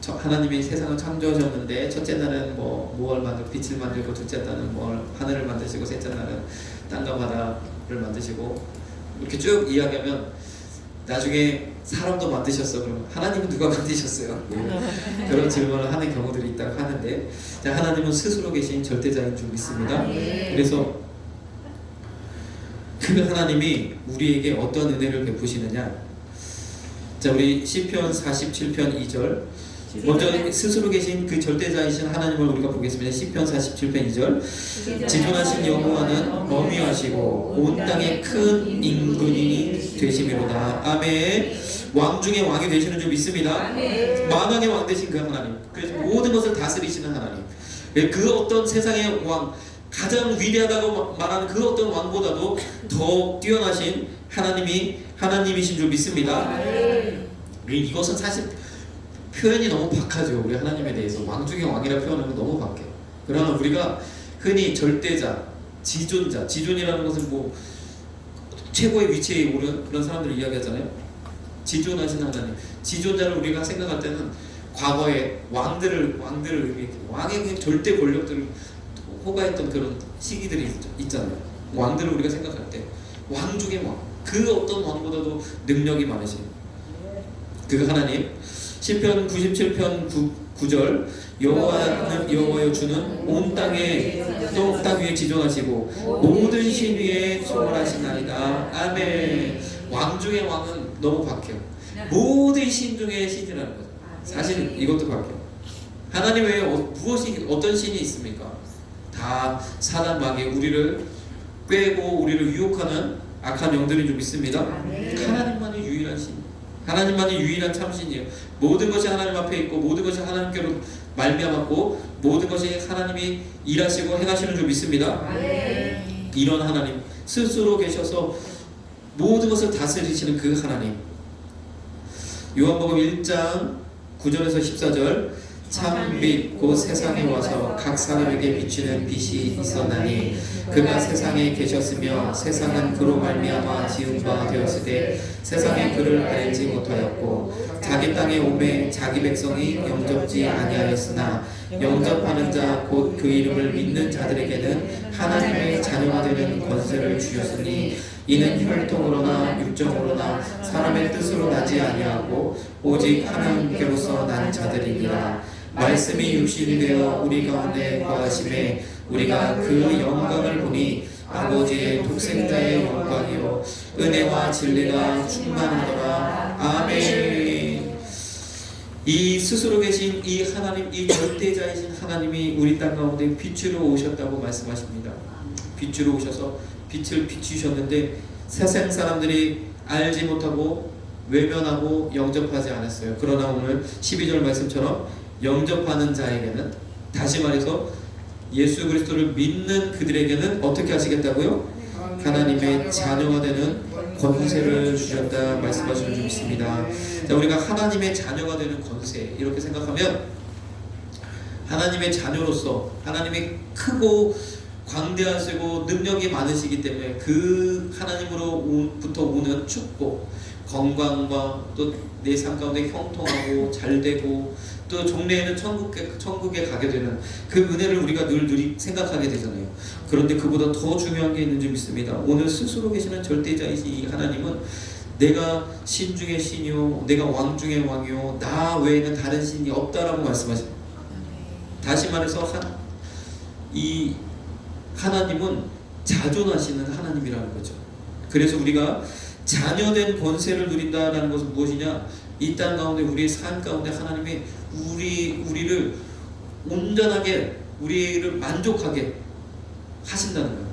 Speaker 1: 하나님이 세상을 창조하셨는데 첫째 날은 무엇을 만들고 빛을 만들고 둘째 날은 하늘을 만드시고 셋째 날은 땅과 바다를 만드시고 이렇게 쭉 이야기하면 나중에 사람도 만드셨어. 그러면 하나님은 누가 만드셨어요? 그런 질문을 하는 경우들이 있다고 하는데 하나님은 스스로 계신 절대자인 줄 믿습니다. 그래서 그 하나님이 우리에게 어떤 은혜를 베푸시느냐. 자, 우리 시편 47편 2절 먼저 스스로 계신 그 절대자이신 하나님을 우리가 보겠습니다. 시편 47편 2절 지존하신 여호와는 어미하시고 온 땅에 큰 임금이 되시미로다. 아멘. 왕 중에 왕이 되시는 줄 믿습니다. 만왕의 왕 되신 그 하나님, 그래서 모든 것을 다스리시는 하나님, 그 어떤 세상의 왕, 가장 위대하다고 말하는 그 어떤 왕보다도 더 뛰어나신 하나님이신 줄 믿습니다. 이것은 사실 표현이 너무 박하죠. 우리 하나님에 대해서 왕 중의 왕이라 표현하면 너무 박해요. 그러나 우리가 흔히 절대자, 지존자, 지존이라는 것은 최고의 위치에 오른 그런 사람들을 이야기하잖아요. 지존하신 하나님, 지존자를 우리가 생각할 때는 과거의 왕의 절대 권력들을 호가했던 그런 시기들이 있잖아요. 왕들을 우리가 생각할 때 왕 중의 왕, 그 어떤 왕보다도 능력이 많으신 그 하나님. 시편 97편 9절 여호와는 여호와여 주는 온 땅에 또 땅 위에 지존하시고 모든 신 위에 초월하시나이다. 아멘. 왕 중의 왕은 너무 박해요. 모든 신 중에 신이라는 거죠. 사실은 이것도 박해요. 하나님 외에 무엇이 어떤 신이 있습니까? 다 사단 마귀 우리를 꿰고 우리를 유혹하는 악한 영들이 좀 있습니다. 하나님만이 유일한 신, 하나님만이 유일한 참신이에요. 모든 것이 하나님 앞에 있고 모든 것이 하나님께로 말미암았고 모든 것이 하나님이 일하시고 행하시는 줄 믿습니다. 이런 하나님 스스로 계셔서 모든 것을 다스리시는 그 하나님. 요한복음 1장 9절에서 14절 참빛 곧 세상에 와서 각 사람에게 비추는 빛이 있었나니 그가 세상에 계셨으며 세상은 그로 말미암아 지은 바 되었으되 세상에 그를 알지 못하였고 자기 땅에 오매 자기 백성이 영접지 아니하였으나 영접하는 자 곧 그 이름을 믿는 자들에게는 하나님의 자녀가 되는 권세를 주셨으니 이는 혈통으로나 육정으로나 사람의 뜻으로 나지 아니하고 오직 하나님께로서 난 자들이니라. 말씀이 육신이 되어 우리 가운데 거하심에 우리가 그 영광을 보니 아버지의 독생자의 영광이요 은혜와 진리가 충만하더라. 아멘. 이 스스로 계신 이 하나님, 이 절대자이신 하나님이 우리 땅 가운데 빛으로 오셨다고 말씀하십니다. 빛으로 오셔서 빛을 비추셨는데 세상 사람들이 알지 못하고 외면하고 영접하지 않았어요. 그러나 오늘 12절 말씀처럼 영접하는 자에게는, 다시 말해서 예수 그리스도를 믿는 그들에게는 어떻게 하시겠다고요? 하나님의 자녀가 되는 권세를 주셨다 말씀하시는 줄 믿습니다. 자, 우리가 하나님의 자녀가 되는 권세 이렇게 생각하면 하나님의 자녀로서 하나님의 크고 광대하시고 능력이 많으시기 때문에 그 하나님으로부터 오는 축복, 건강과 또 내 삶 가운데 형통하고 잘되고 또 종래에는 천국에 가게 되는 그 은혜를 우리가 늘 생각하게 되잖아요. 그런데 그보다 더 중요한 게 있는 줄 믿습니다. 오늘 스스로 계시는 절대자이신 이 하나님은 내가 신 중의 신이요 내가 왕 중의 왕이요 나 외에는 다른 신이 없다라고 말씀하십니다. 다시 말해서 이 하나님은 자존하시는 하나님이라는 거죠. 그래서 우리가 자녀된 권세를 누린다는 것은 무엇이냐? 이 땅 가운데 우리의 삶 가운데 하나님이 우리를 온전하게 우리를 만족하게 하신다는 거예요.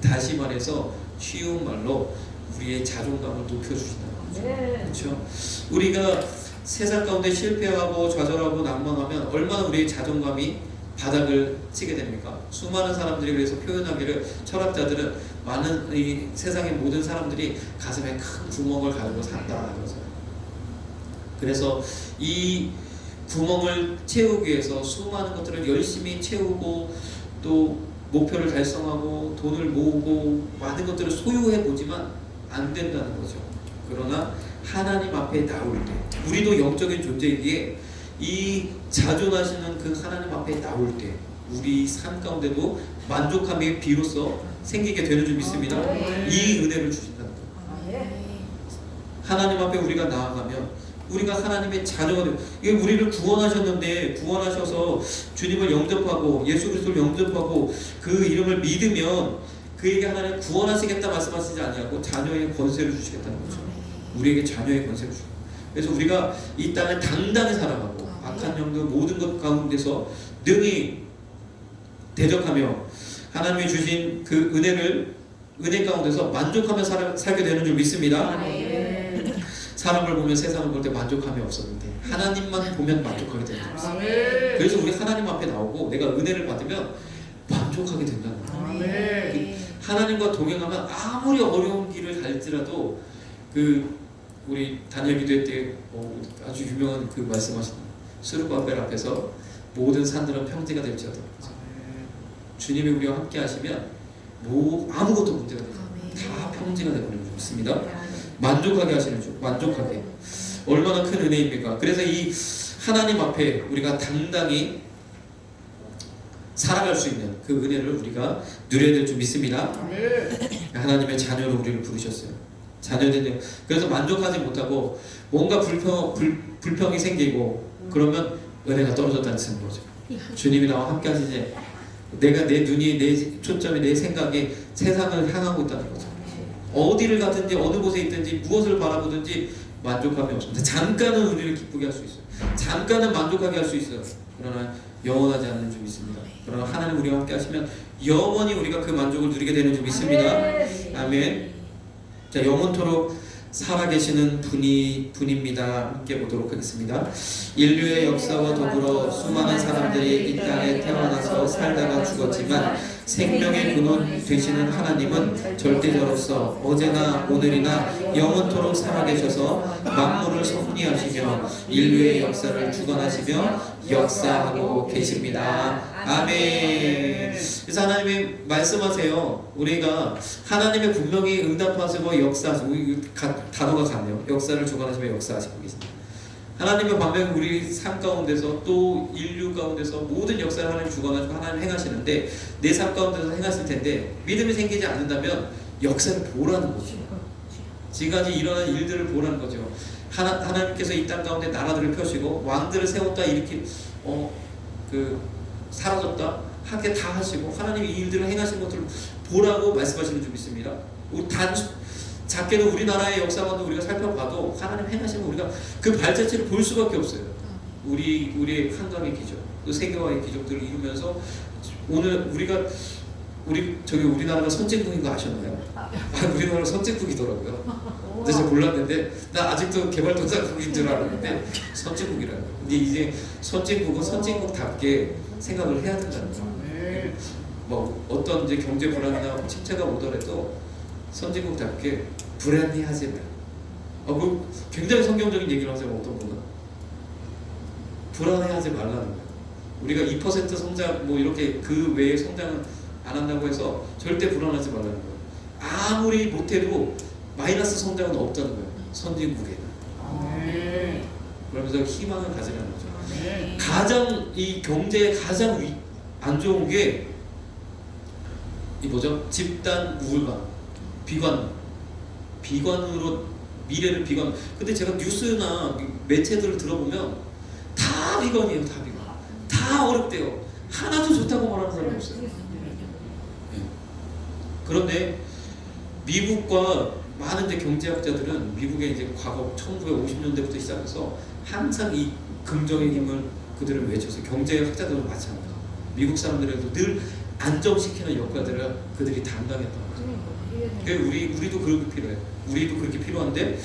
Speaker 1: 다시 말해서 쉬운 말로 우리의 자존감을 높여주신다는 거죠. 그렇죠? 우리가 세상 가운데 실패하고 좌절하고 낙망하면 얼마나 우리의 자존감이 바닥을 치게 됩니까? 수많은 사람들이 그래서 표현하기를, 철학자들은 많은 이 세상의 모든 사람들이 가슴에 큰 구멍을 가지고 산다 그러잖아요. 그래서 이 구멍을 채우기 위해서 수많은 것들을 열심히 채우고 또 목표를 달성하고 돈을 모으고 많은 것들을 소유해 보지만 안 된다는 거죠. 그러나 하나님 앞에 나올 때, 우리도 영적인 존재이기에 이 자존하시는 그 하나님 앞에 나올 때 우리 삶 가운데도 만족함이 비로소 생기게 되는 줄 믿습니다. 이 은혜를 주신다는 거예요. 하나님 앞에 우리가 나아가면 우리가 하나님의 자녀가 되고, 이게 우리를 구원하셨는데 구원하셔서 주님을 영접하고 예수 그리스도를 영접하고 그 이름을 믿으면 그에게 하나님 구원하시겠다 말씀하시지 아니하고 자녀의 권세를 주시겠다는 거죠. 우리에게 자녀의 권세를 주시고, 그래서 우리가 이 땅에 당당히 살아가고 악한 영들 모든 것 가운데서 능히 대적하며 하나님이 주신 그 은혜 가운데서 만족하며 살게 되는 줄 믿습니다. 사람을 보면 세상을 볼 때 만족함이 없었는데 하나님만 보면 만족하게 되는 거예요. 그래서 우리 하나님 앞에 나오고 내가 은혜를 받으면 만족하게 된다는 거예요. 하나님과 동행하면 아무리 어려운 길을 갈지라도 우리 다니엘 기도회 때 아주 유명한 그 말씀하신 스룹바벨 앞에서 모든 산들은 평지가 될지어다. 주님이 우리와 함께 하시면 아무것도 문제가 되지 않아요. 다 평지가 되버리는 줄 믿습니다. 만족하게 하시는 줄, 만족하게. 얼마나 큰 은혜입니까? 그래서 이 하나님 앞에 우리가 당당히 살아갈 수 있는 그 은혜를 우리가 누려야 될 줄 믿습니다. 하나님의 자녀로 우리를 부르셨어요. 자녀된, 그래서 만족하지 못하고 뭔가 불평이 생기고 그러면 은혜가 떨어졌다는 뜻인 거죠. 주님이 나와 함께 하시지. 내가 내 눈이 내 초점이 내 생각이 세상을 향하고 있다는 거죠. 어디를 가든지 어느 곳에 있든지 무엇을 바라보든지 만족함이 없습니다. 잠깐은 우리를 기쁘게 할 수 있어요. 잠깐은 만족하게 할 수 있어요. 그러나 영원하지 않는 줄 믿습니다. 그러나 하나님 우리와 함께 하시면 영원히 우리가 그 만족을 누리게 되는 줄 믿습니다. 아멘. 자, 영원토록 살아계시는 분입니다. 함께 보도록 하겠습니다. 인류의 역사와 더불어 수많은 사람들이 이 땅에 태어나서 살다가 죽었지만 생명의 근원 되시는 하나님은 절대자로서 어제나 오늘이나 영원토록 살아계셔서 만물을 섭리하시며 인류의 역사를 주관하시며 역사하고 계십니다. 아멘. 그래서 하나님이 말씀하세요. 우리가 하나님의 분명히 응답하시고 역사하시고, 단어가 같네요. 역사를 주관하시며 역사하시고 계십니다. 하나님의 반면 우리 삶 가운데서 또 인류 가운데서 모든 역사를 하나님 주관하시고 하나님 행하시는데 내 삶 가운데서 행하실 텐데 믿음이 생기지 않는다면 역사를 보라는 거죠. 지금까지 일어난 일들을 보라는 거죠. 하나님께서 이 땅 가운데 나라들을 펴시고 왕들을 세웠다 이렇게 사라졌다 하게 다 하시고 하나님이 이 일들을 행하신 것들을 보라고 말씀하시는 줄 믿습니다. 작게도 우리나라의 역사만도 우리가 살펴봐도 하나님 행하시면 우리가 그 발자취를 볼 수밖에 없어요. 우리의 한강의 기적, 그 세계화의 기적들을 이루면서 오늘 우리나라가 선진국인 거 아셨나요? 우리나라가 선진국이더라고요. 근데 제가 몰랐는데 나 아직도 개발도상국인 줄 알았는데 선진국이라고. 근데 이제 선진국은 선진국답게 생각을 해야 된다는 거예요. 뭐 어떤 이제 경제 불안이나 침체가 오더라도 선진국답게 불안해하지 말고. 굉장히 성경적인 얘기를 하세요. 어떤 분은 불안해하지 말라는 거예요. 우리가 2% 성장 뭐 이렇게 그 외에 성장은 안 한다고 해서 절대 불안하지 말라는 거예요. 아무리 못해도 마이너스 성장은 없다는 거예요. 선진국에는. 그러면서 희망을 가지라는 거죠. 가장 이 경제에 가장 안 좋은 게 이 뭐죠? 집단 우울감, 비관으로 미래를 비관. 근데 제가 뉴스나 매체들을 들어보면 다 비관이에요. 다 비관. 다 어렵대요. 하나도 좋다고 말하는 사람이 없어요. 네. 그런데 미국과 많은 이제 경제학자들은 미국의 이제 과거 1950년대부터 시작해서 항상 이 긍정의 힘을 그들은 외쳤어요. 경제학자들은 마찬가지로 미국 사람들에도 늘 안정시키는 역할들을 그들이 담당했던 거죠. 우리도 그렇게 필요해요. 우리도 그렇게 필요한데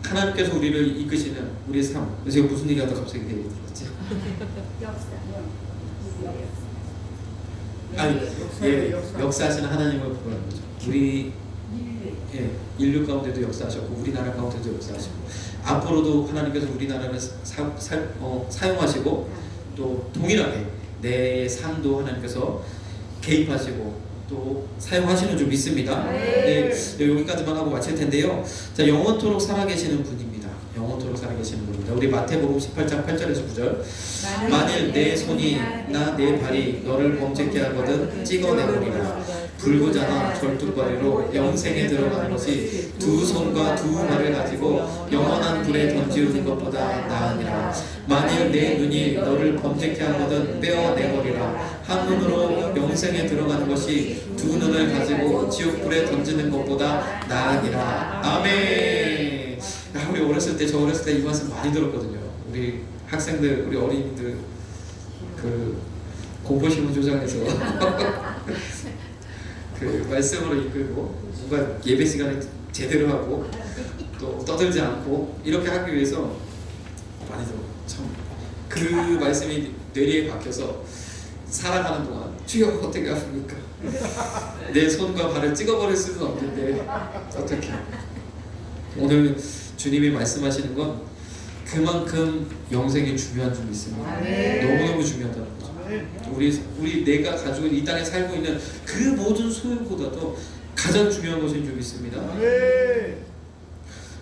Speaker 1: 하나님께서 우리를 이끄시는 우리의 삶. 제가 무슨 얘기하다 갑자기 그 얘기 들었지? 역사하시는 하나님을 보라는 거죠. 인류 가운데도 역사하셨고 우리나라 가운데도 역사하시고 앞으로도 하나님께서 우리나라를 사용하시고 또 동일하게 내 삶도 하나님께서 개입하시고 또 사용하시는 줄 믿습니다. 네, 여기까지만 하고 마칠 텐데요. 자, 영원토록 살아계시는 분입니다. 영원토록 살아계시는 분입니다. 우리 마태복음 18장 8절에서 9절. 만일 내 손이나 내 발이 너를 범죄케 하거든 찍어내버리라. 불구자나 절뚝발이로 영생에 들어가는 것이 두 손과 두 발을 가지고 영원한 불에 던지우는 것보다 나으니라. 만일 내 눈이 너를 범죄케 하거든 빼어내버리라. 한 눈으로 영생에 들어가는 것이 두 눈을 가지고 지옥불에 던지는 것보다 나으니라. 아멘. 우리 어렸을 때, 저 어렸을 때 이 말씀 많이 들었거든요. 우리 학생들, 우리 어린이들 그 공포신문 조장해서 그 말씀으로 이끌고 뭔가 예배 시간에 제대로 하고 또 떠들지 않고 이렇게 하기 위해서 많이 들어. 참 그 말씀이 뇌리에 박혀서 살아가는 동안 주여 어떻게 합니까? 내 손과 발을 찍어버릴 수는 없는데 어떻게? 오늘 주님이 말씀하시는 건 그만큼 영생이 중요한 줄 믿습니다. 너무너무 중요하다는 거죠. 우리 내가 가지고 이 땅에 살고 있는 그 모든 소유보다도 가장 중요한 것인 줄 믿습니다.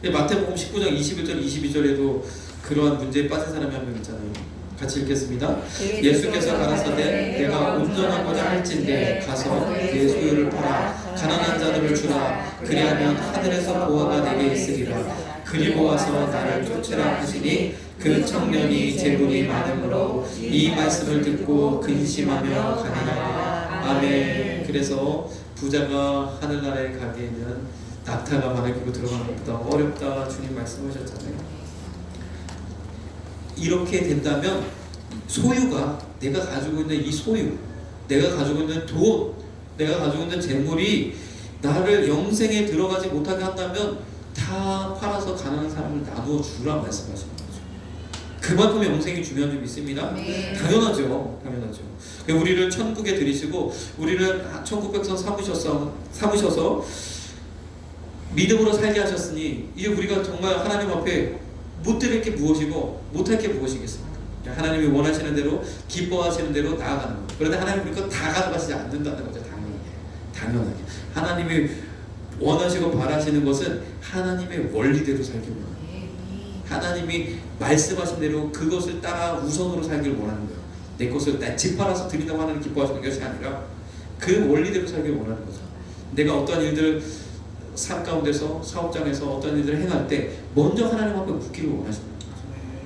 Speaker 1: 마태복음 19장 21절 22절에도 그러한 문제에 빠진 사람이 한 명 있잖아요. 같이 읽겠습니다. 예수께서 가라사대 내가 온전하고자 할진대 가서 내 소유를 팔아 가난한 자들을 주라. 그리하면 하늘에서 보화가 내게 있으리라. 그리고 와서 나를 쫓으라 하시니 그 청년이 재물이 많으므로 이 말씀을 듣고 근심하며 가니라. 아멘. 그래서 부자가 하늘나라에 가기에는 낙타가 많이 끼고 들어가는 것보다 어렵다 주님 말씀하셨잖아요. 이렇게 된다면 소유가 내가 가지고 있는 이 소유, 내가 가지고 있는 돈, 내가 가지고 있는 재물이 나를 영생에 들어가지 못하게 한다면 다 팔아서 가난한 사람을 나누어 주라 말씀하시는 거죠. 그만큼 영생이 중요한 줄 믿습니다.
Speaker 2: 네.
Speaker 1: 당연하죠. 우리를 천국에 들이시고 우리를 천국 백성 삼으셔서 믿음으로 살게 하셨으니 이제 우리가 정말 하나님 앞에 못 드릴 게 무엇이고 못할 게 무엇이겠습니까? 하나님이 원하시는 대로 기뻐하시는 대로 나아가는 것. 그런데 하나님 우리 거 다 가져가시지 않는다는 거죠. 당연하게 하나님이 원하시고 바라시는 것은 하나님의 원리대로 살길 원합니다. 하나님이 말씀하신 대로 그것을 따라 우선으로 살길 원하는 거예요. 내 것을 집 팔아서 드린다고 하나님 기뻐하시는 것이 아니라 그 원리대로 살길 원하는 거죠. 내가 어떠한 일들 삶 가운데서 사업장에서 어떤 일들을 행할 때 먼저 하나님 앞에 묻기를 원하십니다.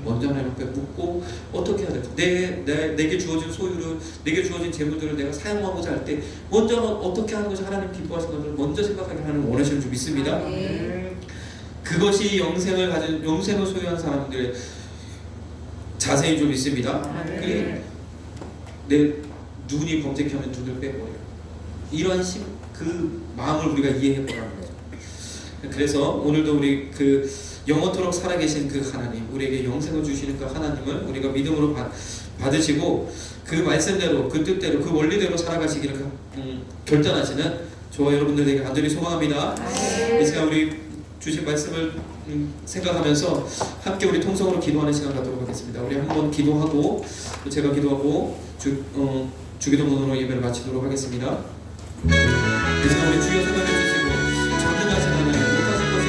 Speaker 1: 먼저 하나님 앞에 묻고 어떻게 해야 될지 내게 주어진 소유를 내게 주어진 재물들을 내가 사용하고자 할 때 먼저 어떻게 하는 것이 하나님 기뻐하시는 것을 먼저 생각하게 하나님 원하시는 줄 믿습니다. 그것이 영생을 소유한 사람들의 자세인 줄 믿습니다. 내 눈이 범죄하면 눈을 빼버려요. 이런 그 마음을 우리가 이해해 보라는 거죠. 그래서 오늘도 우리 그 영원토록 살아계신 그 하나님, 우리에게 영생을 주시는 그 하나님을 우리가 믿음으로 받으시고 그 말씀대로, 그 뜻대로, 그 원리대로 살아가시기를 결단하시는 저와 여러분들 되게 간절히 소망합니다. 이 시간 우리 주신 말씀을 생각하면서 함께 우리 통성으로 기도하는 시간 갖도록 하겠습니다. 우리 한번 기도하고 제가 기도하고 주기도문으로 예배를 마치도록 하겠습니다. 이 시간 우리 주여 생각해 주시고